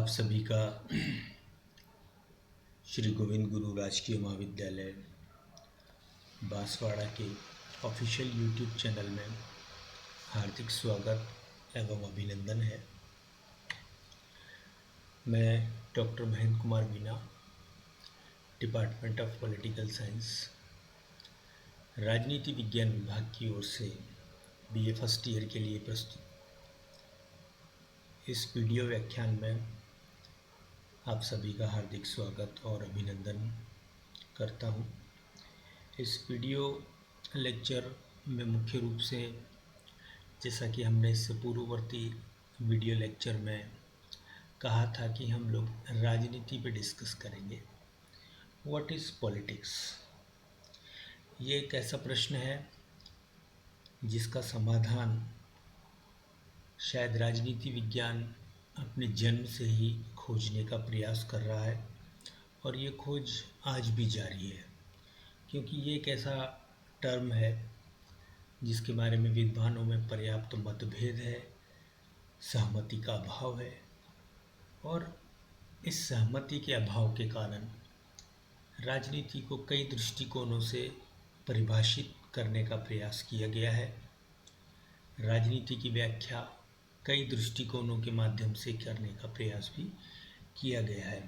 आप सभी का श्री गोविंद गुरु राजकीय महाविद्यालय बांसवाड़ा के ऑफिशियल यूट्यूब चैनल में हार्दिक स्वागत एवं अभिनंदन है। मैं doctor Mahendra Kumar Meena, department of political science, राजनीति विज्ञान विभाग की ओर से बीए फर्स्ट ईयर के लिए प्रस्तुत इस वीडियो व्याख्यान में आप सभी का हार्दिक स्वागत और अभिनंदन करता हूं। इस वीडियो लेक्चर में मुख्य रूप से, जैसा कि हमने इससे पूर्ववर्ती वीडियो लेक्चर में कहा था कि हम लोग राजनीति पे डिस्कस करेंगे। What is politics? ये एक ऐसा प्रश्न है जिसका समाधान शायद राजनीति विज्ञान अपने जन्म से ही खोजने का प्रयास कर रहा है और ये खोज आज भी जारी है, क्योंकि ये एक ऐसा टर्म है जिसके बारे में विद्वानों में पर्याप्त मतभेद है, सहमति का अभाव है और इस सहमति के अभाव के कारण राजनीति को कई दृष्टिकोणों से परिभाषित करने का प्रयास किया गया है। राजनीति की व्याख्या कई दृष्टिकोणों के माध्यम से करने का प्रयास भी किया गया है।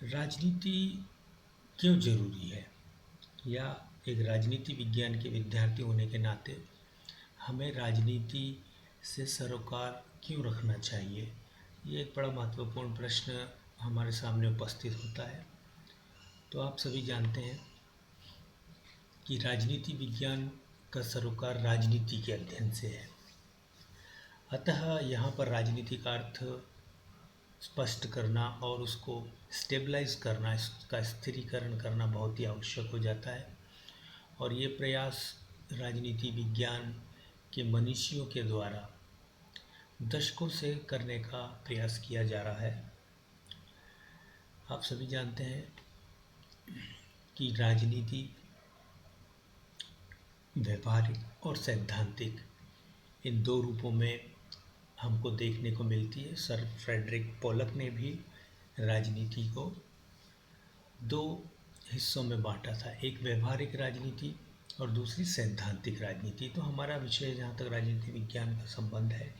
राजनीति क्यों जरूरी है, या एक राजनीति विज्ञान के विद्यार्थी होने के नाते हमें राजनीति से सरोकार क्यों रखना चाहिए, ये एक बड़ा महत्वपूर्ण प्रश्न हमारे सामने उपस्थित होता है। तो आप सभी जानते हैं कि राजनीति विज्ञान का सरोकार राजनीति के अध्ययन से है। अतः यहाँ पर राजनीति का अर्थ स्पष्ट करना और उसको स्टेबलाइज करना, इसका स्थिरीकरण करना बहुत ही आवश्यक हो जाता है और ये प्रयास राजनीति विज्ञान के मनीषियों के द्वारा दशकों से करने का प्रयास किया जा रहा है। आप सभी जानते हैं कि राजनीति व्यवहारिक और सैद्धांतिक इन दो रूपों में हमको देखने को मिलती है। सर फ्रेडरिक पोलक ने भी राजनीति को दो हिस्सों में बांटा था, एक व्यवहारिक राजनीति और दूसरी सैद्धांतिक राजनीति। तो हमारा विषय जहाँ तक राजनीति विज्ञान का संबंध है,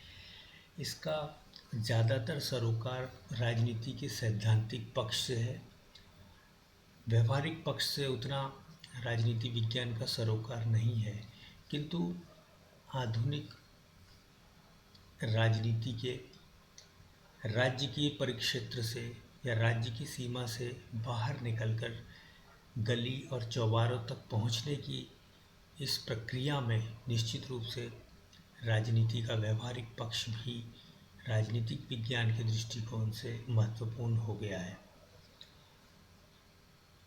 इसका ज़्यादातर सरोकार राजनीति के सैद्धांतिक पक्ष से है। व्यवहारिक पक्ष से उतना राजनीति विज्ञान का सरोकार नहीं है, किंतु आधुनिक राजनीति के राज्य के परिक्षेत्र से या राज्य की सीमा से बाहर निकलकर गली और चौबारों तक पहुंचने की इस प्रक्रिया में निश्चित रूप से राजनीति का व्यवहारिक पक्ष भी राजनीतिक विज्ञान के दृष्टिकोण से महत्वपूर्ण हो गया है।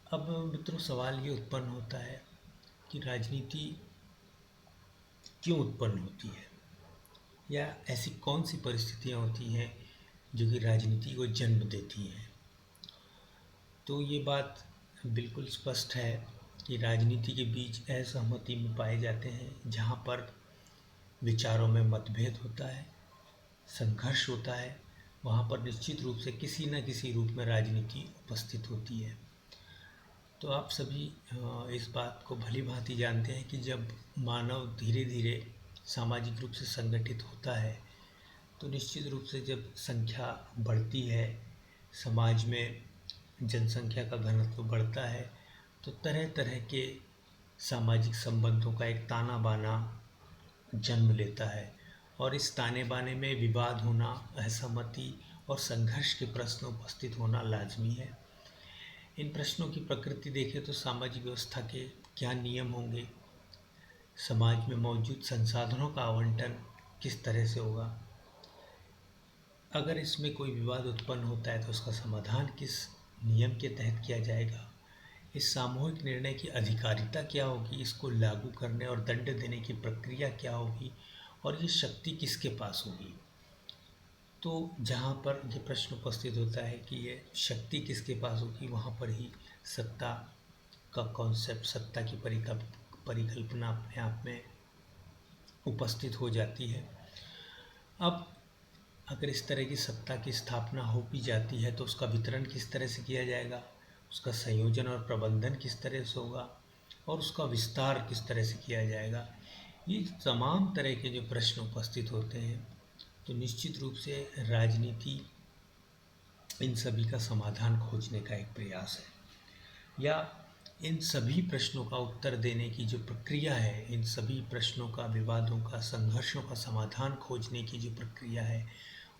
अब मित्रों, सवाल ये उत्पन्न होता है कि राजनीति क्यों उत्पन्न होती है, या ऐसी कौन सी परिस्थितियां होती हैं जो कि राजनीति को जन्म देती हैं। तो ये बात बिल्कुल स्पष्ट है कि राजनीति के बीच असहमति में पाए जाते हैं जहाँ पर विचारों में मतभेद होता है, संघर्ष होता है, वहाँ पर निश्चित रूप से किसी न किसी रूप में राजनीति उपस्थित होती है। तो आप सभी इस बात को भली भांति जानते हैं कि जब मानव धीरे धीरे सामाजिक रूप से संगठित होता है, तो निश्चित रूप से जब संख्या बढ़ती है, समाज में जनसंख्या का घनत्व बढ़ता है, तो तरह तरह के सामाजिक संबंधों का एक ताना बाना जन्म लेता है और इस ताने बाने में विवाद होना, असहमति और संघर्ष के प्रश्न उपस्थित होना लाजमी है। इन प्रश्नों की प्रकृति देखें तो सामाजिक व्यवस्था के क्या नियम होंगे, समाज में मौजूद संसाधनों का आवंटन किस तरह से होगा, अगर इसमें कोई विवाद उत्पन्न होता है तो उसका समाधान किस नियम के तहत किया जाएगा, इस सामूहिक निर्णय की अधिकारिता क्या होगी, इसको लागू करने और दंड देने की प्रक्रिया क्या होगी और ये शक्ति किसके पास होगी। तो जहाँ पर ये प्रश्न उपस्थित होता है कि ये शक्ति किसके पास होगी, वहाँ पर ही सत्ता का कॉन्सेप्ट, सत्ता की परिकल्पना अपने आप में उपस्थित हो जाती है। अब अगर इस तरह की सत्ता की स्थापना हो भी जाती है तो उसका वितरण किस तरह से किया जाएगा, उसका संयोजन और प्रबंधन किस तरह से होगा और उसका विस्तार किस तरह से किया जाएगा। ये तमाम तरह के जो प्रश्न उपस्थित होते हैं, तो निश्चित रूप से राजनीति इन सभी का समाधान खोजने का एक प्रयास है, या इन सभी प्रश्नों का उत्तर देने की जो प्रक्रिया है, इन सभी प्रश्नों का, विवादों का, संघर्षों का समाधान खोजने की जो प्रक्रिया है,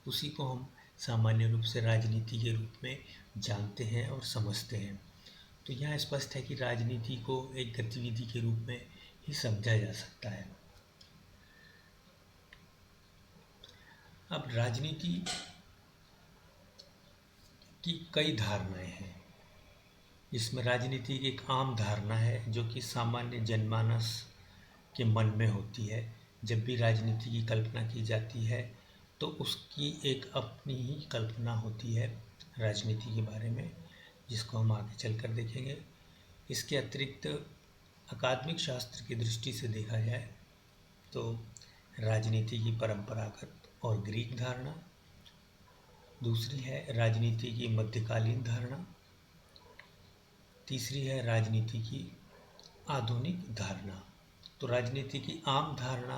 उसी को हम सामान्य रूप से राजनीति के रूप में जानते हैं और समझते हैं। तो यहाँ स्पष्ट है कि राजनीति को एक गतिविधि के रूप में ही समझा जा सकता है। अब राजनीति की कई धारणाएं हैं। इसमें राजनीति की एक आम धारणा है जो कि सामान्य जनमानस के मन में होती है। जब भी राजनीति की कल्पना की जाती है तो उसकी एक अपनी ही कल्पना होती है राजनीति के बारे में, जिसको हम आगे चलकर देखेंगे। इसके अतिरिक्त अकादमिक शास्त्र की दृष्टि से देखा जाए तो राजनीति की परंपरागत और ग्रीक धारणा, दूसरी है राजनीति की मध्यकालीन धारणा, तीसरी है राजनीति की आधुनिक धारणा। तो राजनीति की आम धारणा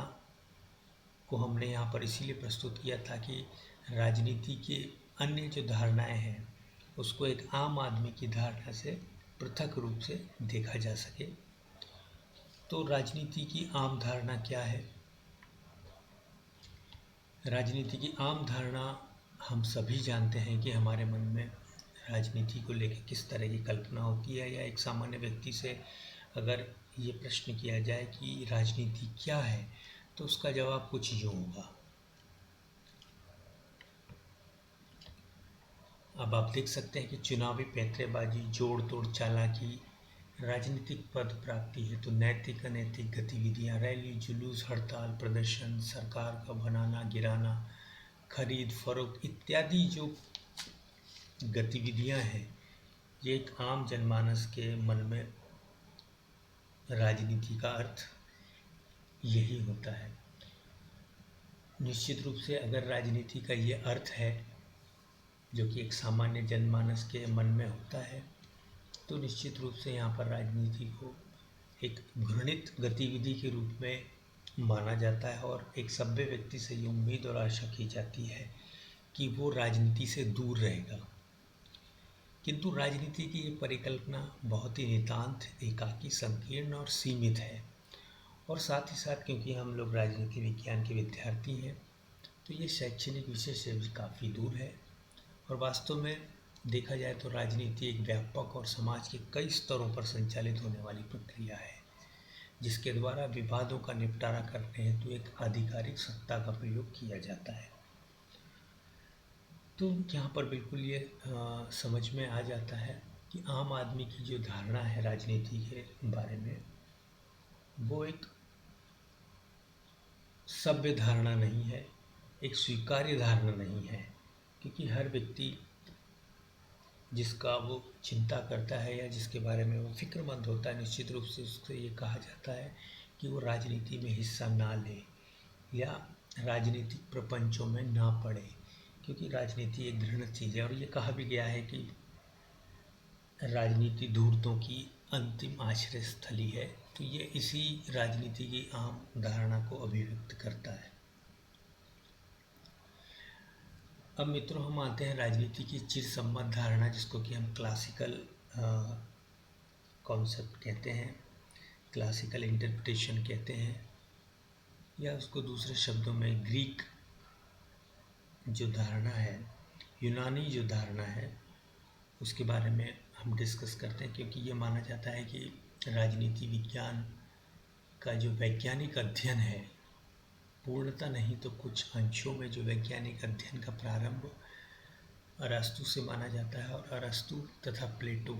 को हमने यहाँ पर इसीलिए प्रस्तुत किया ताकि राजनीति के अन्य जो धारणाएं हैं उसको एक आम आदमी की धारणा से पृथक रूप से देखा जा सके। तो राजनीति की आम धारणा क्या है? राजनीति की आम धारणा हम सभी जानते हैं कि हमारे मन में राजनीति को लेकर किस तरह की कल्पना होती है, या एक सामान्य व्यक्ति से अगर ये प्रश्न किया जाए कि राजनीति क्या है तो उसका जवाब कुछ यूँ होगा। अब आप देख सकते हैं कि चुनावी पैंतरेबाजी, जोड़ तोड़, चालाकी, राजनीतिक पद प्राप्ति हेतु नैतिक अनैतिक गतिविधियां, रैली, जुलूस, हड़ताल, प्रदर्शन, सरकार का बनाना गिराना, खरीद फरोख्त इत्यादि जो गतिविधियां हैं, ये एक आम जनमानस के मन में राजनीति का अर्थ यही होता है। निश्चित रूप से अगर राजनीति का ये अर्थ है जो कि एक सामान्य जनमानस के मन में होता है, तो निश्चित रूप से यहाँ पर राजनीति को एक घृणित गतिविधि के रूप में माना जाता है और एक सभ्य व्यक्ति से ये उम्मीद और आशा की जाती है कि वो राजनीति से दूर रहेगा। किंतु राजनीति की ये परिकल्पना बहुत ही नितांत, एकाकी, संकीर्ण और सीमित है। और साथ ही साथ क्योंकि हम लोग राजनीति विज्ञान के विद्यार्थी हैं तो ये शैक्षणिक विषय से भी काफ़ी दूर है। और वास्तव में देखा जाए तो राजनीति एक व्यापक और समाज के कई स्तरों पर संचालित होने वाली प्रक्रिया है, जिसके द्वारा विवादों का निपटारा करने हेतु एक आधिकारिक सत्ता का प्रयोग किया जाता है। तो यहाँ पर बिल्कुल ये समझ में आ जाता है कि आम आदमी की जो धारणा है राजनीति के बारे में, वो एक सभ्य धारणा नहीं है, एक स्वीकार्य धारणा नहीं है। क्योंकि हर व्यक्ति जिसका वो चिंता करता है या जिसके बारे में वो फिक्रमंद होता है, निश्चित रूप से उससे ये कहा जाता है कि वो राजनीति में हिस्सा ना ले या राजनीतिक प्रपंचों में ना पड़े, क्योंकि राजनीति एक घृणित चीज़ है। और ये कहा भी गया है कि राजनीति धूर्तों की अंतिम आश्रय स्थली है। तो ये इसी राजनीति की आम धारणा को अभिव्यक्त करता है। अब मित्रों, हम आते हैं राजनीति की चिरसम्मत धारणा, जिसको कि हम क्लासिकल कॉन्सेप्ट कहते हैं, क्लासिकल इंटरप्रिटेशन कहते हैं, या उसको दूसरे शब्दों में ग्रीक जो धारणा है, यूनानी जो धारणा है, उसके बारे में हम डिस्कस करते हैं। क्योंकि ये माना जाता है कि राजनीति विज्ञान का जो वैज्ञानिक अध्ययन है, पूर्णतः नहीं तो कुछ अंशों में जो वैज्ञानिक अध्ययन का प्रारंभ अरस्तु से माना जाता है। और अरस्तु तथा प्लेटो,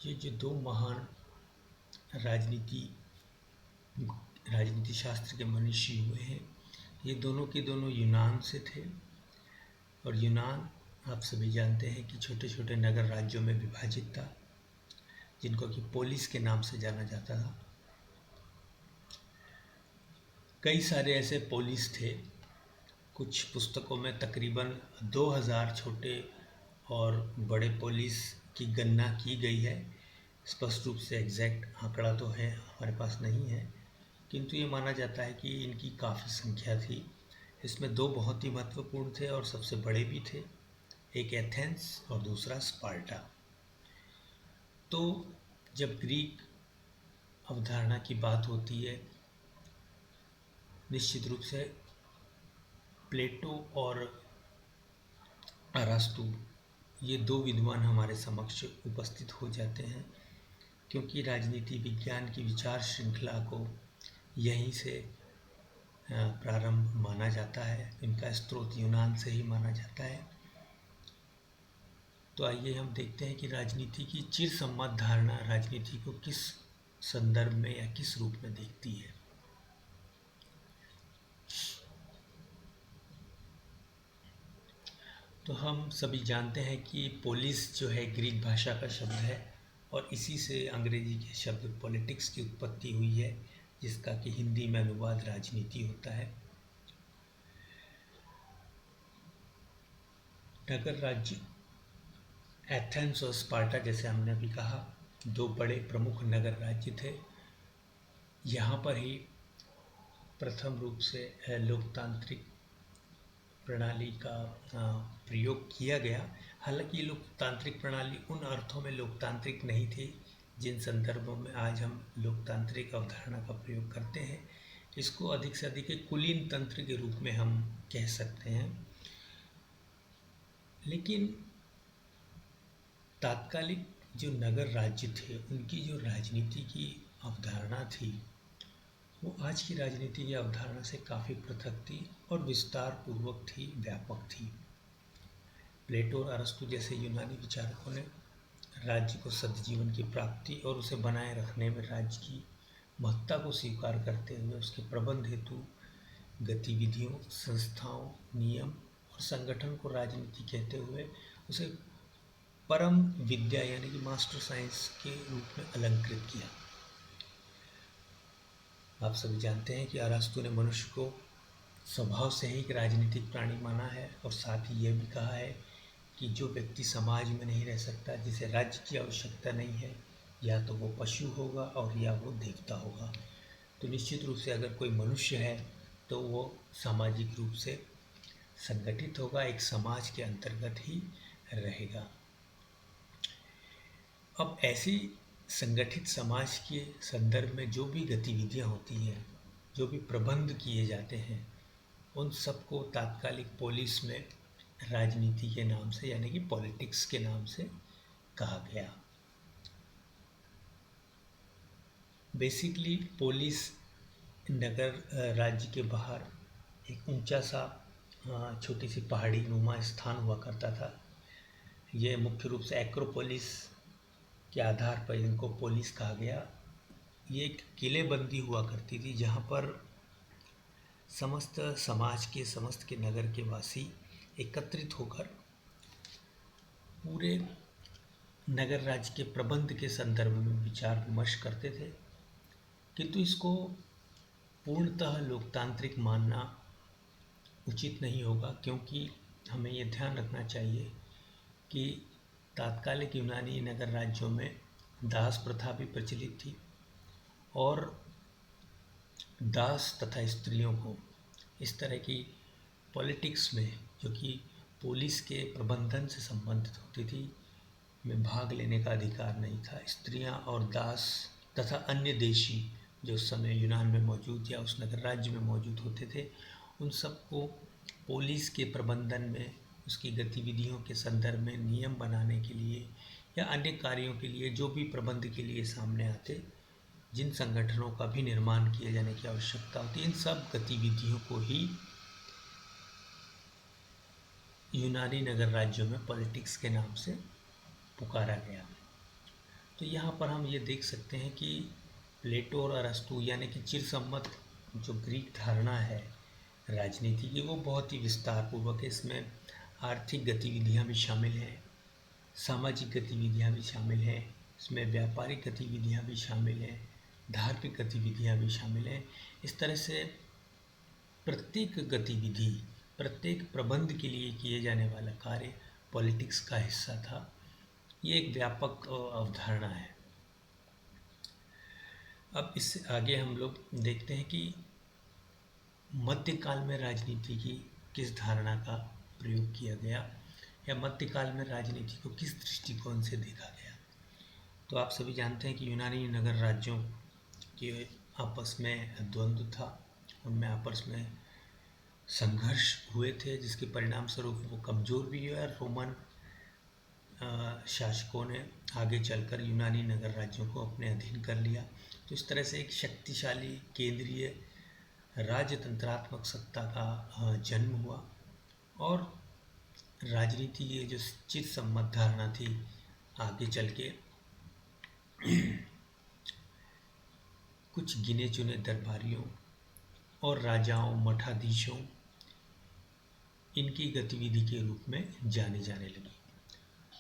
ये जो दो महान राजनीति शास्त्र के मनीषी हुए हैं, ये दोनों के दोनों यूनान से थे। और यूनान आप सभी जानते हैं कि छोटे छोटे नगर राज्यों में विभाजित था, जिनको कि पोलिस के नाम से जाना जाता था। कई सारे ऐसे पोलिस थे कुछ पुस्तकों में तकरीबन 2000 छोटे और बड़े पोलिस की गणना की गई है। स्पष्ट रूप से एग्जैक्ट आंकड़ा तो है हमारे पास नहीं है, किंतु ये माना जाता है कि इनकी काफ़ी संख्या थी। इसमें दो बहुत ही महत्वपूर्ण थे और सबसे बड़े भी थे, एक एथेंस और दूसरा स्पार्टा। तो जब ग्रीक अवधारणा की बात होती है, निश्चित रूप से प्लेटो और अरास्तु ये दो विद्वान हमारे समक्ष उपस्थित हो जाते हैं, क्योंकि राजनीति विज्ञान की विचार श्रृंखला को यहीं से प्रारंभ माना जाता है। इनका स्रोत यूनान से ही माना जाता है। तो आइए हम देखते हैं कि राजनीति की चिर सम्मत धारणा राजनीति को किस संदर्भ में या किस रूप में देखती है। तो हम सभी जानते हैं कि पोलिस जो है ग्रीक भाषा का शब्द है और इसी से अंग्रेजी के शब्द पॉलिटिक्स की उत्पत्ति हुई है, जिसका कि हिंदी में अनुवाद राजनीति होता है। नगर राज्य एथेंस और स्पार्टा, जैसे हमने अभी कहा, दो बड़े प्रमुख नगर राज्य थे। यहाँ पर ही प्रथम रूप से लोकतांत्रिक प्रणाली का प्रयोग किया गया। हालांकि लोकतांत्रिक प्रणाली उन अर्थों में लोकतांत्रिक नहीं थी जिन संदर्भों में आज हम लोकतांत्रिक अवधारणा का प्रयोग करते हैं। इसको अधिक से अधिक एक कुलीन तंत्र के रूप में हम कह सकते हैं। लेकिन तात्कालिक जो नगर राज्य थे उनकी जो राजनीति की अवधारणा थी वो आज की राजनीति की अवधारणा से काफ़ी पृथक थी और विस्तार पूर्वक थी, व्यापक थी। प्लेटो और अरस्तु जैसे यूनानी विचारकों ने राज्य को सद्जीवन की प्राप्ति और उसे बनाए रखने में राज्य की महत्ता को स्वीकार करते हुए उसके प्रबंध हेतु गतिविधियों, संस्थाओं, नियम और संगठन को राजनीति कहते हुए उसे परम विद्या यानी कि मास्टर साइंस के रूप में अलंकृत किया। आप सभी जानते हैं कि अरस्तु ने मनुष्य को स्वभाव से ही एक राजनीतिक प्राणी माना है और साथ ही यह भी कहा है कि जो व्यक्ति समाज में नहीं रह सकता, जिसे राज्य की आवश्यकता नहीं है, या तो वो पशु होगा और या वो देवता होगा। तो निश्चित रूप से अगर कोई मनुष्य है तो वो सामाजिक रूप से संगठित होगा, एक समाज के अंतर्गत ही रहेगा। अब ऐसी संगठित समाज के संदर्भ में जो भी गतिविधियां होती हैं, जो भी प्रबंध किए जाते हैं, उन सबको तात्कालिक पोलिस में राजनीति के नाम से यानी कि पॉलिटिक्स के नाम से कहा गया। बेसिकली पोलिस नगर राज्य के बाहर एक ऊंचा सा छोटी सी पहाड़ी नुमा स्थान हुआ करता था। ये मुख्य रूप से एक्रोपोलिस के आधार पर इनको पोलिस कहा गया। ये एक किलेबंदी हुआ करती थी जहाँ पर समस्त समाज के, समस्त के नगर के वासी एकत्रित होकर पूरे नगर राज्य के प्रबंध के संदर्भ में विचार विमर्श करते थे। किंतु इसको पूर्णतः लोकतांत्रिक मानना उचित नहीं होगा, क्योंकि हमें ये ध्यान रखना चाहिए कि तात्कालिक यूनानी नगर राज्यों में दास प्रथा भी प्रचलित थी और दास तथा स्त्रियों को इस तरह की पॉलिटिक्स में, जो कि पुलिस के प्रबंधन से संबंधित होती थी, में भाग लेने का अधिकार नहीं था। स्त्रियां और दास तथा अन्य देशी जो उस समय यूनान में मौजूद या उस नगर राज्य में मौजूद होते थे, उन सबको पुलिस के प्रबंधन में, उसकी गतिविधियों के संदर्भ में नियम बनाने के लिए या अन्य कार्यों के लिए जो भी प्रबंध के लिए सामने आते, जिन संगठनों का भी निर्माण किए जाने की आवश्यकता होती, इन सब गतिविधियों को ही यूनानी नगर राज्यों में पॉलिटिक्स के नाम से पुकारा गया। तो यहाँ पर हम ये देख सकते हैं कि प्लेटो और अरस्तु यानी कि चिरसम्मत जो ग्रीक धारणा है राजनीति की, वो बहुत ही विस्तार पूर्वक है। इसमें आर्थिक गतिविधियाँ भी शामिल हैं, सामाजिक गतिविधियाँ भी शामिल हैं, इसमें व्यापारिक गतिविधियाँ भी शामिल हैं, धार्मिक गतिविधियाँ भी शामिल हैं। इस तरह से प्रत्येक गतिविधि प्रत्येक प्रबंध के लिए किए जाने वाला कार्य पॉलिटिक्स का हिस्सा था। ये एक व्यापक अवधारणा है। अब इससे आगे हम लोग देखते हैं कि मध्यकाल में राजनीति की किस धारणा का प्रयोग किया गया या मध्यकाल में राजनीति को किस दृष्टिकोण से देखा गया। तो आप सभी जानते हैं कि यूनानी नगर राज्यों के आपस में द्वंद्व था, उनमें आपस में संघर्ष हुए थे, जिसके परिणाम स्वरूप वो कमज़ोर भी हुए और रोमन शासकों ने आगे चलकर यूनानी नगर राज्यों को अपने अधीन कर लिया। तो इस तरह से एक शक्तिशाली केंद्रीय राजतंत्रात्मक सत्ता का जन्म हुआ और राजनीति की जो चिर सम्मत धारणा थी आगे चल के कुछ गिने चुने दरबारियों और राजाओं, मठाधीशों, इनकी गतिविधि के रूप में जाने जाने लगी।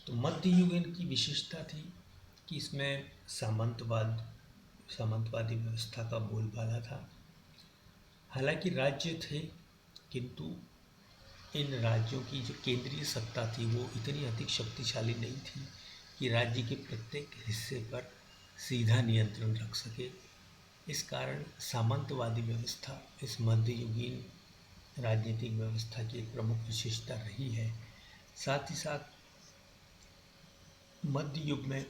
तो मध्य युग की विशेषता थी कि इसमें सामंतवादी व्यवस्था का बोलबाला था। हालांकि राज्य थे, किंतु इन राज्यों की जो केंद्रीय सत्ता थी वो इतनी अधिक शक्तिशाली नहीं थी कि राज्य के प्रत्येक हिस्से पर सीधा नियंत्रण रख सके। इस कारण सामंतवादी व्यवस्था इस मध्ययुगीन राजनीतिक व्यवस्था की एक प्रमुख विशेषता रही है। साथ ही साथ मध्य युग में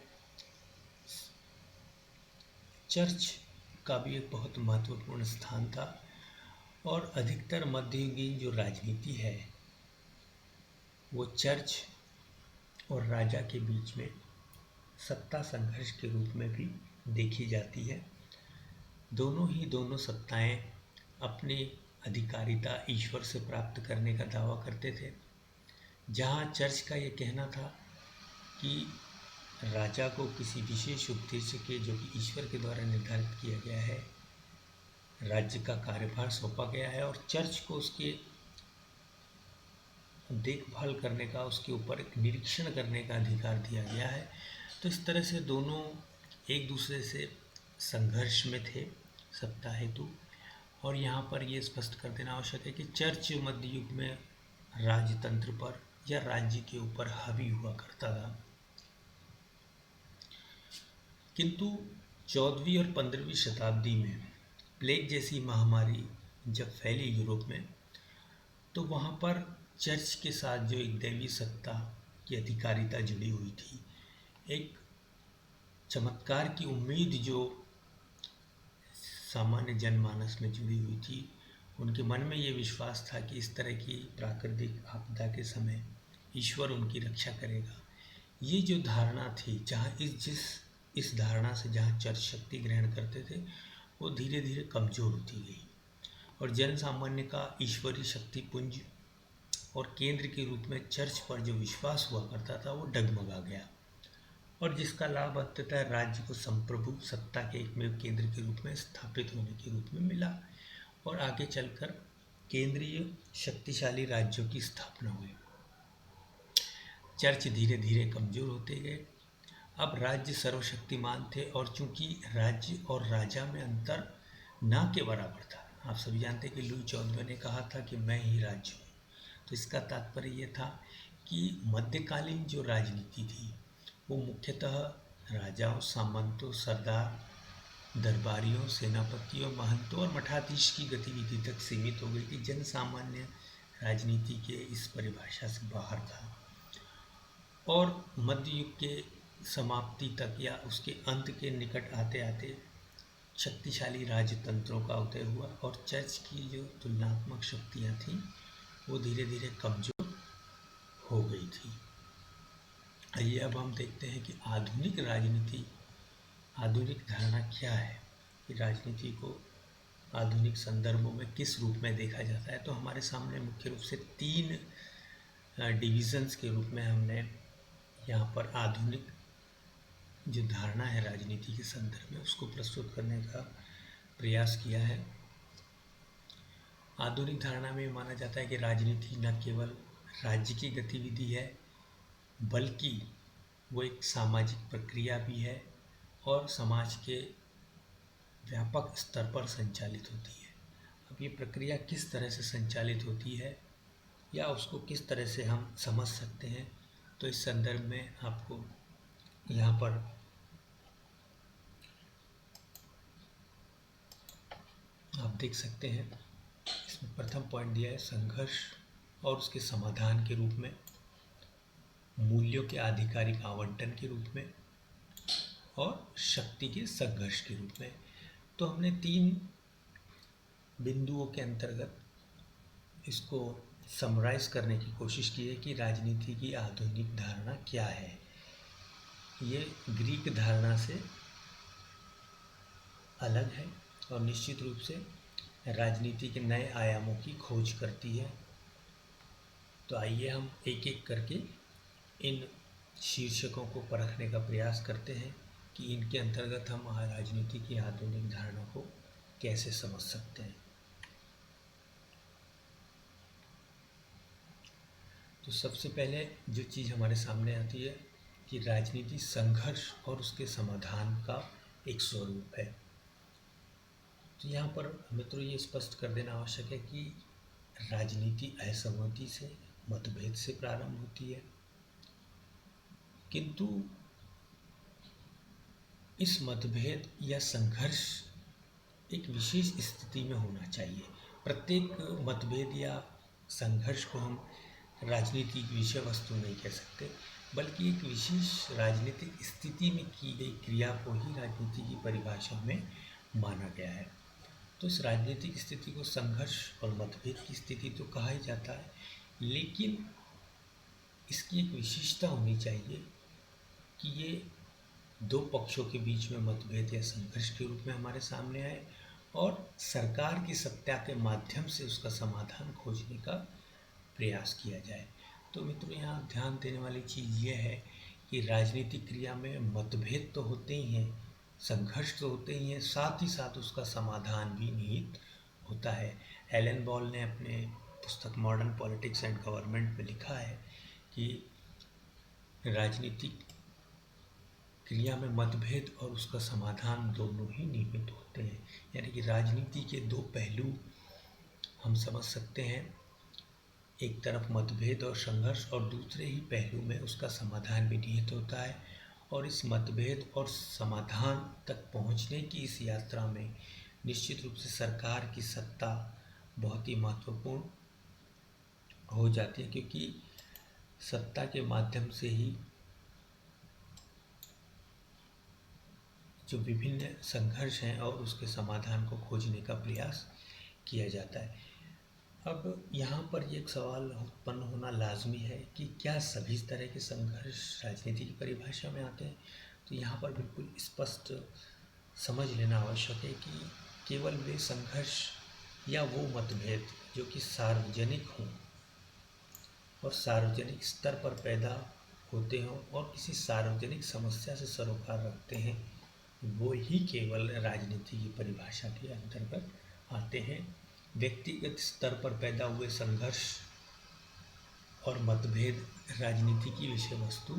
चर्च का भी एक बहुत महत्वपूर्ण स्थान था और अधिकतर मध्ययुगीन जो राजनीति है वो चर्च और राजा के बीच में सत्ता संघर्ष के रूप में भी देखी जाती है। दोनों सत्ताएं अपनी अधिकारिता ईश्वर से प्राप्त करने का दावा करते थे। जहां चर्च का ये कहना था कि राजा को किसी विशेष उद्देश्य के, जो कि ईश्वर के द्वारा निर्धारित किया गया है, राज्य का कार्यभार सौंपा गया है और चर्च को उसके देखभाल करने का, उसके ऊपर एक निरीक्षण करने का अधिकार दिया गया है। तो इस तरह से दोनों एक दूसरे से संघर्ष में थे सत्ता हेतु। और यहाँ पर ये स्पष्ट कर देना आवश्यक है कि चर्च मध्य युग में राजतंत्र पर या राज्य के ऊपर हावी हुआ करता था, किंतु 14वीं और 15वीं शताब्दी में प्लेग जैसी महामारी जब फैली यूरोप में, तो वहाँ पर चर्च के साथ जो एक दैवी सत्ता की अधिकारिता जुड़ी हुई थी, एक चमत्कार की उम्मीद जो सामान्य जनमानस में जुड़ी हुई थी, उनके मन में ये विश्वास था कि इस तरह की प्राकृतिक आपदा के समय ईश्वर उनकी रक्षा करेगा। ये जो धारणा थी, जहाँ इस धारणा से जहाँ चर्च शक्ति ग्रहण करते थे, वो धीरे धीरे कमज़ोर होती गई और जन सामान्य का ईश्वरीय शक्तिपुंज और केंद्र के रूप में चर्च पर जो विश्वास हुआ करता था वो डगमगा गया और जिसका लाभ अंततः राज्य को संप्रभु सत्ता के एकमेव केंद्र के रूप में स्थापित होने के रूप में मिला और आगे चलकर केंद्रीय शक्तिशाली राज्यों की स्थापना हुई। चर्च धीरे धीरे कमज़ोर होते गए। अब राज्य सर्वशक्तिमान थे और चूंकि राज्य और राजा में अंतर ना के बराबर था। आप सभी जानते हैं कि लुई 14वें ने कहा था कि मैं ही राज्य हूँ। तो इसका तात्पर्य ये था कि मध्यकालीन जो राजनीति थी वो मुख्यतः राजाओं, सामंतों, सरदार, दरबारियों, सेनापतियों, महंतों और मठाधीश की गतिविधि तक सीमित हो गई थी। जन सामान्य राजनीति के इस परिभाषा से बाहर था और मध्य युग के समाप्ति तक या उसके अंत के निकट आते आते शक्तिशाली राजतंत्रों का उदय हुआ और चर्च की जो तुलनात्मक शक्तियाँ थीं वो धीरे धीरे कमज़ोर हो गई थी। आइए अब हम देखते हैं कि आधुनिक राजनीति, आधुनिक धारणा क्या है, कि राजनीति को आधुनिक संदर्भों में किस रूप में देखा जाता है। तो हमारे सामने मुख्य रूप से 3 डिविज़न्स के रूप में हमने यहाँ पर आधुनिक जो धारणा है राजनीति के संदर्भ में उसको प्रस्तुत करने का प्रयास किया है। आधुनिक धारणा में माना जाता है कि राजनीति न केवल राज्य की गतिविधि है बल्कि वो एक सामाजिक प्रक्रिया भी है और समाज के व्यापक स्तर पर संचालित होती है। अब ये प्रक्रिया किस तरह से संचालित होती है या उसको किस तरह से हम समझ सकते हैं, तो इस संदर्भ में आपको यहाँ पर आप देख सकते हैं। इसमें प्रथम पॉइंट दिया है संघर्ष और उसके समाधान के रूप में, मूल्यों के आधिकारिक आवंटन के रूप में और शक्ति के संघर्ष के रूप में। तो हमने 3 बिंदुओं के अंतर्गत इसको समराइज करने की कोशिश की है कि राजनीति की आधुनिक धारणा क्या है। ये ग्रीक धारणा से अलग है और निश्चित रूप से राजनीति के नए आयामों की खोज करती है। तो आइए हम एक एक करके इन शीर्षकों को परखने का प्रयास करते हैं कि इनके अंतर्गत हम राजनीति की आधुनिक धारणा को कैसे समझ सकते हैं। तो सबसे पहले जो चीज़ हमारे सामने आती है कि राजनीति संघर्ष और उसके समाधान का एक स्वरूप है। तो यहाँ पर मित्रों ये स्पष्ट कर देना आवश्यक है कि राजनीति असहमति से, मतभेद से प्रारंभ होती है, किंतु इस मतभेद या संघर्ष एक विशेष स्थिति में होना चाहिए। प्रत्येक मतभेद या संघर्ष को हम राजनीति की विषय वस्तु नहीं कह सकते, बल्कि एक विशेष राजनीतिक स्थिति में की गई क्रिया को ही राजनीति की परिभाषा में माना गया है। तो इस राजनीतिक स्थिति को संघर्ष और मतभेद की स्थिति तो कहा ही जाता है, लेकिन इसकी एक विशेषता होनी चाहिए कि ये 2 पक्षों के बीच में मतभेद या संघर्ष के रूप में हमारे सामने आए और सरकार की सत्ता के माध्यम से उसका समाधान खोजने का प्रयास किया जाए। तो मित्रों यहाँ ध्यान देने वाली चीज़ यह है कि राजनीतिक क्रिया में मतभेद तो होते ही हैं, संघर्ष तो होते ही हैं, साथ ही साथ उसका समाधान भी निहित होता है। एलन बॉल ने अपने पुस्तक मॉडर्न पॉलिटिक्स एंड गवर्नमेंट में लिखा है कि राजनीतिक क्रिया में मतभेद और उसका समाधान दोनों ही निहित होते हैं। यानी कि राजनीति के 2 पहलू हम समझ सकते हैं, एक तरफ मतभेद और संघर्ष और दूसरे ही पहलू में उसका समाधान भी निहित होता है। और इस मतभेद और समाधान तक पहुंचने की इस यात्रा में निश्चित रूप से सरकार की सत्ता बहुत ही महत्वपूर्ण हो जाती है, क्योंकि सत्ता के माध्यम से ही जो विभिन्न संघर्ष हैं और उसके समाधान को खोजने का प्रयास किया जाता है। अब यहाँ पर एक सवाल उत्पन्न होना लाजमी है कि क्या सभी तरह के संघर्ष राजनीति की परिभाषा में आते हैं। तो यहाँ पर बिल्कुल स्पष्ट समझ लेना आवश्यक है कि केवल वे संघर्ष या वो मतभेद जो कि सार्वजनिक हों और सार्वजनिक स्तर पर पैदा होते हों और किसी सार्वजनिक समस्या से सरोकार रखते हैं, वो ही केवल राजनीति की परिभाषा के अंतर्गत आते हैं। व्यक्तिगत स्तर पर पैदा हुए संघर्ष और मतभेद राजनीति की विषय वस्तु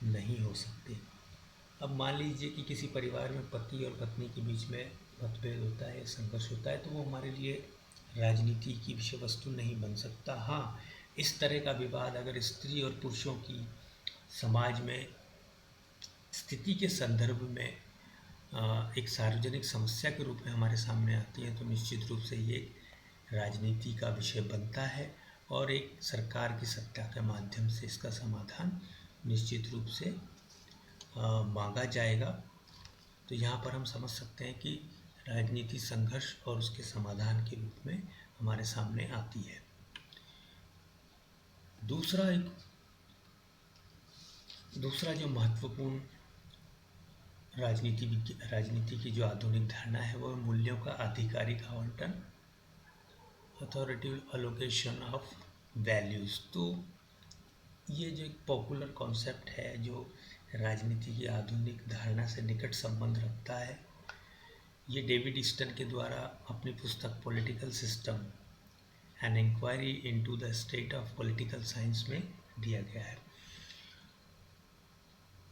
नहीं हो सकते। अब मान लीजिए कि किसी परिवार में पति और पत्नी के बीच में मतभेद होता है, संघर्ष होता है, तो वो हमारे लिए राजनीति की विषय वस्तु नहीं बन सकता। हाँ, इस तरह का विवाद अगर स्त्री और पुरुषों की समाज में स्थिति के संदर्भ में एक सार्वजनिक समस्या के रूप में हमारे सामने आती है, तो निश्चित रूप से ये राजनीति का विषय बनता है और एक सरकार की सत्ता के माध्यम से इसका समाधान निश्चित रूप से मांगा जाएगा। तो यहाँ पर हम समझ सकते हैं कि राजनीति संघर्ष और उसके समाधान के रूप में हमारे सामने आती है। दूसरा जो महत्वपूर्ण राजनीति की जो आधुनिक धारणा है वो मूल्यों का आधिकारिक आवंटन, अथॉरिटेटिव अलोकेशन ऑफ वैल्यूज़। तो ये जो एक पॉपुलर कॉन्सेप्ट है जो राजनीति की आधुनिक धारणा से निकट संबंध रखता है, ये डेविड ईस्टन के द्वारा अपनी पुस्तक political system an inquiry into the state of political science में दिया गया है।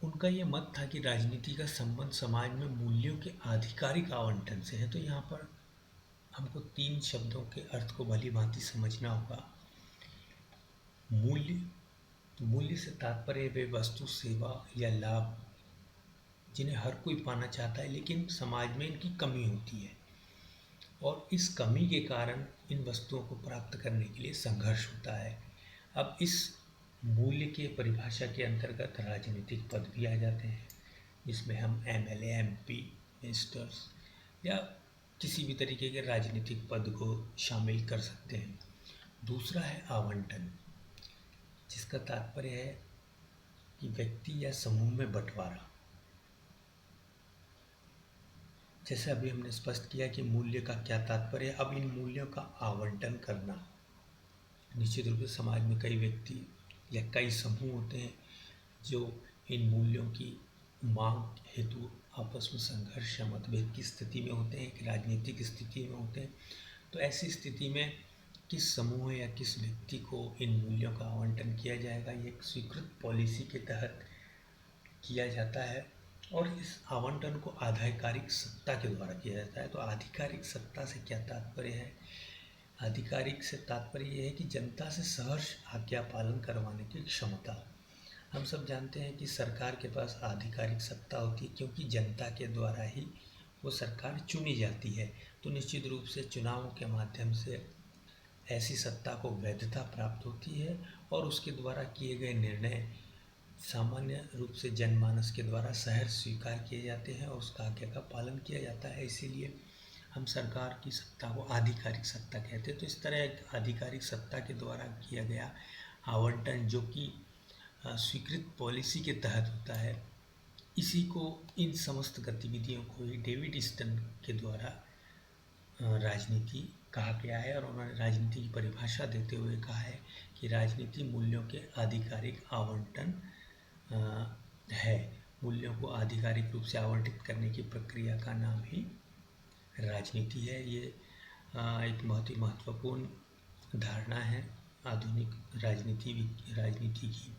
उनका ये मत था कि राजनीति का संबंध समाज में मूल्यों के आधिकारिक आवंटन से है। तो यहाँ पर हमको 3 शब्दों के अर्थ को भली भांति समझना होगा। मूल्य मूल्य से तात्पर्य वे वस्तु, सेवा या लाभ जिन्हें हर कोई पाना चाहता है, लेकिन समाज में इनकी कमी होती है और इस कमी के कारण इन वस्तुओं को प्राप्त करने के लिए संघर्ष होता है। अब इस मूल्य के परिभाषा के अंतर्गत राजनीतिक पद भी आ जाते हैं, जिसमें हम एमएलए, एमपी, मिनिस्टर्स या किसी भी तरीके के राजनीतिक पद को शामिल कर सकते हैं। दूसरा है आवंटन, जिसका तात्पर्य है कि व्यक्ति या समूह में बंटवारा। जैसे अभी हमने स्पष्ट किया कि मूल्य का क्या तात्पर्य है, अब इन मूल्यों का आवंटन करना। निश्चित रूप से समाज में कई व्यक्ति या कई समूह होते हैं जो इन मूल्यों की मांग हेतु आपस में संघर्ष या मतभेद की स्थिति में होते हैं, एक राजनीतिक स्थिति में होते हैं। तो ऐसी स्थिति में किस समूह या किस व्यक्ति को इन मूल्यों का आवंटन किया जाएगा, ये एक स्वीकृत पॉलिसी के तहत किया जाता है और इस आवंटन को आधिकारिक सत्ता के द्वारा किया जाता है। तो आधिकारिक सत्ता से क्या तात्पर्य है? आधिकारिक से तात्पर्य यह है कि जनता से सहर्ष आज्ञा पालन करवाने की क्षमता। हम सब जानते हैं कि सरकार के पास आधिकारिक सत्ता होती है, क्योंकि जनता के द्वारा ही वो सरकार चुनी जाती है। तो निश्चित रूप से चुनावों के माध्यम से ऐसी सत्ता को वैधता प्राप्त होती है और उसके द्वारा किए गए निर्णय सामान्य रूप से जनमानस के द्वारा सहर्ष स्वीकार किए जाते हैं और उसका आज्ञा का पालन किया जाता है। इसीलिए हम सरकार की सत्ता को आधिकारिक सत्ता कहते हैं। तो इस तरह एक आधिकारिक सत्ता के द्वारा किया गया आवंटन, जो कि स्वीकृत पॉलिसी के तहत होता है, इसी को, इन समस्त गतिविधियों को ही डेविड ईस्टन के द्वारा राजनीति कहा गया है। और उन्होंने राजनीति की परिभाषा देते हुए कहा है कि राजनीति मूल्यों के आधिकारिक आवंटन है। मूल्यों को आधिकारिक रूप से आवंटित करने की प्रक्रिया का नाम ही राजनीति है। ये एक बहुत ही महत्वपूर्ण धारणा है आधुनिक राजनीति की।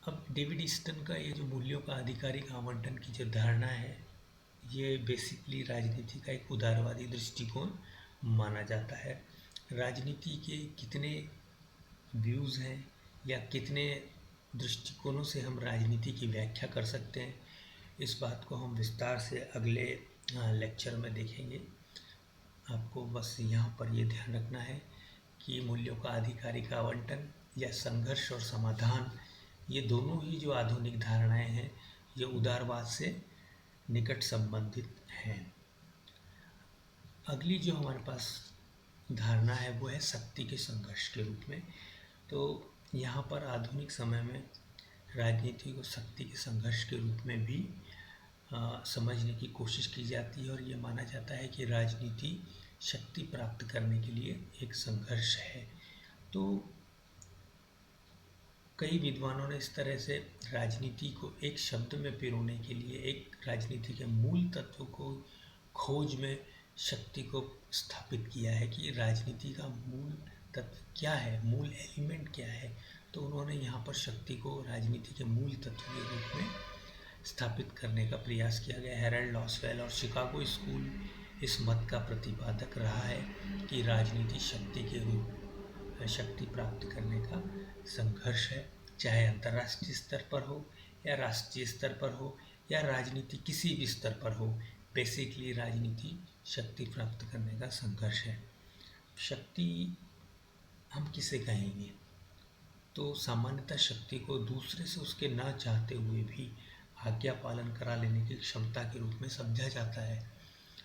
अब डेविड ईस्टन का ये जो मूल्यों का आधिकारिक आवंटन की जो धारणा है, ये बेसिकली राजनीति का एक उदारवादी दृष्टिकोण माना जाता है। राजनीति के कितने व्यूज़ हैं या कितने दृष्टिकोणों से हम राजनीति की व्याख्या कर सकते हैं, इस बात को हम विस्तार से अगले लेक्चर में देखेंगे। आपको बस यहाँ पर ये ध्यान रखना है कि मूल्यों का आधिकारिक आवंटन या संघर्ष और समाधान, ये दोनों ही जो आधुनिक धारणाएं हैं, ये उदारवाद से निकट संबंधित हैं। अगली जो हमारे पास धारणा है वो है शक्ति के संघर्ष के रूप में। तो यहाँ पर आधुनिक समय में राजनीति को शक्ति के संघर्ष के रूप में भी समझने की कोशिश की जाती है और ये माना जाता है कि राजनीति शक्ति प्राप्त करने के लिए एक संघर्ष है। तो कई विद्वानों ने इस तरह से राजनीति को एक शब्द में पिरोने के लिए, एक राजनीति के मूल तत्व को खोज में शक्ति को स्थापित किया है कि राजनीति का मूल तत्व क्या है, मूल एलिमेंट क्या है। तो उन्होंने यहाँ पर शक्ति को राजनीति के मूल तत्व के रूप में स्थापित करने का प्रयास किया गया। हैरल्ड लॉसवेल और शिकागो स्कूल इस मत का प्रतिपादक रहा है कि राजनीति शक्ति के रूप शक्ति प्राप्त करने का संघर्ष है, चाहे अंतर्राष्ट्रीय स्तर पर हो या राष्ट्रीय स्तर पर हो या राजनीति किसी भी स्तर पर हो। बेसिकली राजनीति शक्ति प्राप्त करने का संघर्ष है। शक्ति हम किसे कहेंगे? तो सामान्यतः शक्ति को दूसरे से उसके ना चाहते हुए भी आज्ञा पालन करा लेने की क्षमता के रूप में समझा जाता है।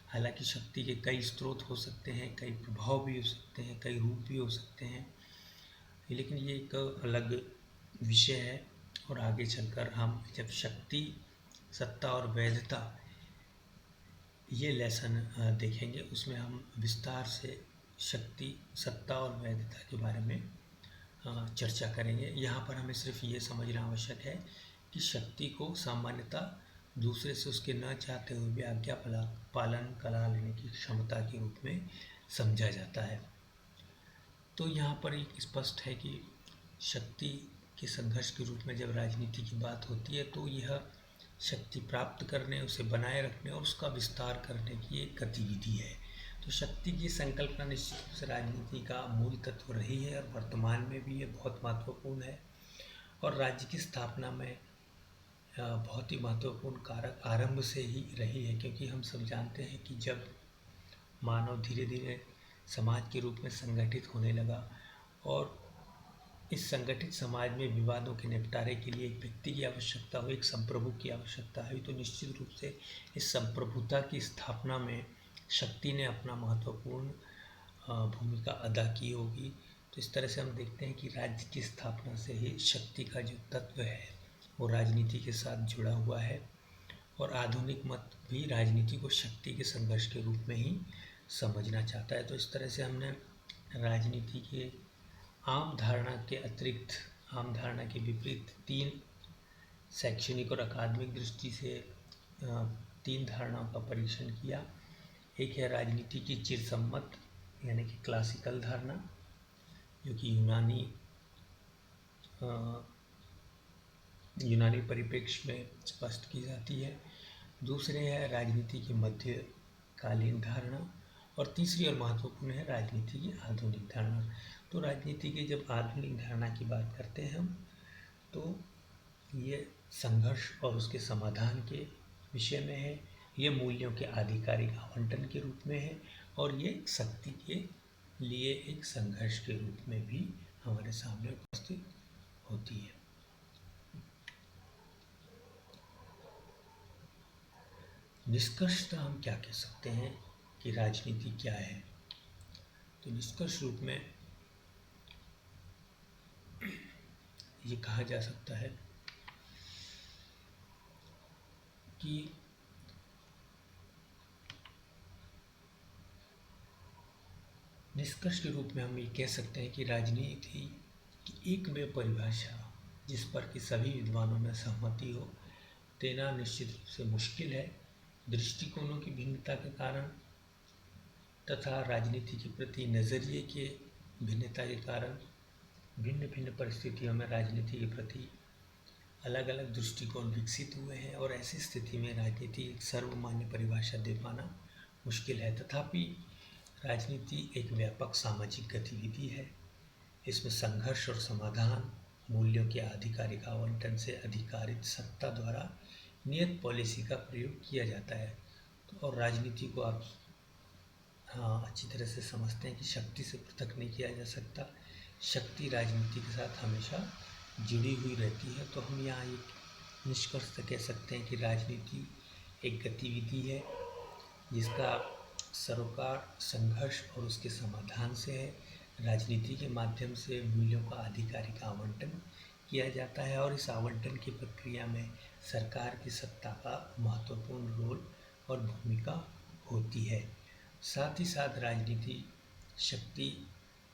हालांकि शक्ति के कई स्रोत हो सकते हैं, कई प्रभाव भी हो सकते हैं, कई रूप भी हो सकते हैं, लेकिन ये एक अलग विषय है। और आगे चलकर हम जब शक्ति, सत्ता और वैधता ये लेसन देखेंगे, उसमें हम विस्तार से शक्ति, सत्ता और वैधता के बारे में चर्चा करेंगे। यहाँ पर हमें सिर्फ ये समझना आवश्यक है कि शक्ति को सामान्यतः दूसरे से उसके न चाहते हुए भी आज्ञा पालन करा लेने की क्षमता के रूप में समझा जाता है। तो यहाँ पर एक स्पष्ट है कि शक्ति के संघर्ष के रूप में जब राजनीति की बात होती है तो यह शक्ति प्राप्त करने, उसे बनाए रखने और उसका विस्तार करने की एक गतिविधि है। तो शक्ति की संकल्पना निश्चित रूप से राजनीति का मूल तत्व रही है और वर्तमान में भी ये बहुत महत्वपूर्ण है। और राज्य की स्थापना में बहुत ही महत्वपूर्ण कारक आरंभ से ही रही है, क्योंकि हम सब जानते हैं कि जब मानव धीरे धीरे समाज के रूप में संगठित होने लगा और इस संगठित समाज में विवादों के निपटारे के लिए एक व्यक्ति की आवश्यकता हुई, एक संप्रभु की आवश्यकता हुई, तो निश्चित रूप से इस संप्रभुता की स्थापना में शक्ति ने अपना महत्वपूर्ण भूमिका अदा की होगी। तो इस तरह से हम देखते हैं कि राज्य की स्थापना से ही शक्ति का जो तत्व है वो राजनीति के साथ जुड़ा हुआ है। और आधुनिक मत भी राजनीति को शक्ति के संघर्ष के रूप में ही समझना चाहता है। तो इस तरह से हमने राजनीति के आम धारणा के अतिरिक्त, आम धारणा के विपरीत 3 शैक्षणिक और अकादमिक दृष्टि से 3 धारणाओं का परीक्षण किया। एक है राजनीति की चिरसम्मत यानी कि क्लासिकल धारणा, जो कि यूनानी परिप्रेक्ष्य में स्पष्ट की जाती है। दूसरे है राजनीति की मध्यकालीन धारणा और तीसरी और महत्वपूर्ण है राजनीति की आधुनिक धारणा। तो राजनीति की जब आधुनिक धारणा की बात करते हैं हम, तो ये संघर्ष और उसके समाधान के विषय में है, ये मूल्यों के आधिकारिक आवंटन के रूप में है और ये शक्ति के लिए एक संघर्ष के रूप में भी हमारे सामने उपस्थित होती है। निष्कर्षतः हम क्या कह सकते हैं कि राजनीति क्या है? तो निष्कर्ष रूप में ये कहा जा सकता है कि निष्कर्ष के रूप में हम ये कह सकते हैं कि राजनीति की एकमेव परिभाषा जिस पर कि सभी विद्वानों में सहमति हो देना निश्चित रूप से मुश्किल है। दृष्टिकोणों की भिन्नता के कारण तथा राजनीति के प्रति नज़रिए के भिन्नता के कारण भिन्न भिन्न परिस्थितियों में राजनीति के प्रति अलग अलग दृष्टिकोण विकसित हुए हैं और ऐसी स्थिति में राजनीति एक सर्वमान्य परिभाषा दे पाना मुश्किल है। तथापि राजनीति एक व्यापक सामाजिक गतिविधि है। इसमें संघर्ष और समाधान मूल्यों के आधिकारिक आवंटन से अधिकारित सत्ता द्वारा नियत पॉलिसी का प्रयोग किया जाता है। तो और राजनीति को आप अच्छी तरह से समझते हैं कि शक्ति से पृथक नहीं किया जा सकता। शक्ति राजनीति के साथ हमेशा जुड़ी हुई रहती है। तो हम यहाँ एक निष्कर्ष कह सकते हैं कि राजनीति एक गतिविधि है जिसका सरोकार संघर्ष और उसके समाधान से है। राजनीति के माध्यम से मूल्यों का आधिकारिक आवंटन किया जाता है और इस आवंटन की प्रक्रिया में सरकार की सत्ता का महत्वपूर्ण रोल और भूमिका होती है। साथ ही साथ राजनीति शक्ति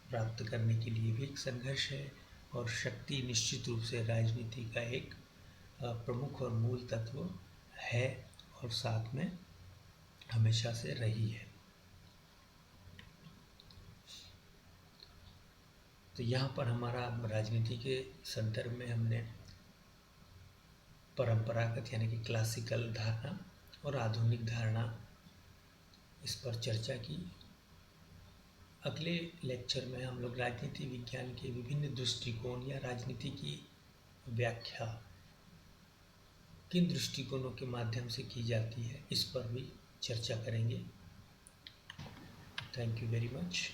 प्राप्त करने के लिए भी एक संघर्ष है और शक्ति निश्चित रूप से राजनीति का एक प्रमुख और मूल तत्व है और साथ में हमेशा से रही है। तो यहाँ पर हमारा राजनीति के संदर्भ में हमने परंपरागत यानी कि क्लासिकल धारणा और आधुनिक धारणा इस पर चर्चा की। अगले लेक्चर में हम लोग राजनीति विज्ञान के विभिन्न दृष्टिकोण या राजनीति की व्याख्या किन दृष्टिकोणों के माध्यम से की जाती है इस पर भी चर्चा करेंगे। Thank you very much.